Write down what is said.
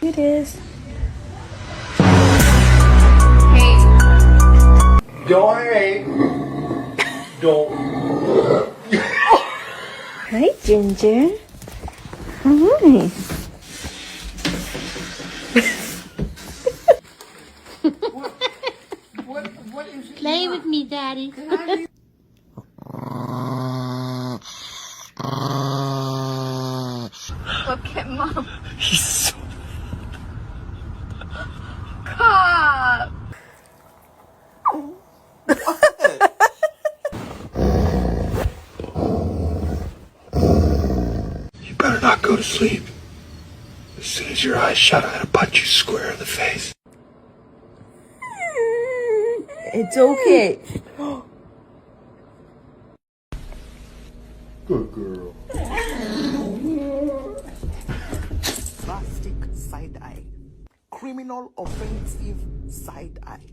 It is. Don't. Hi, Ginger. Hi. Play with me, Daddy. Look at Mom. He's so. Stop. You better not go to sleep. As soon as your eyes shut, I'm gonna punch you square in the face. It's okay. Good girl. Plastic side eye. Criminal offensive side eye.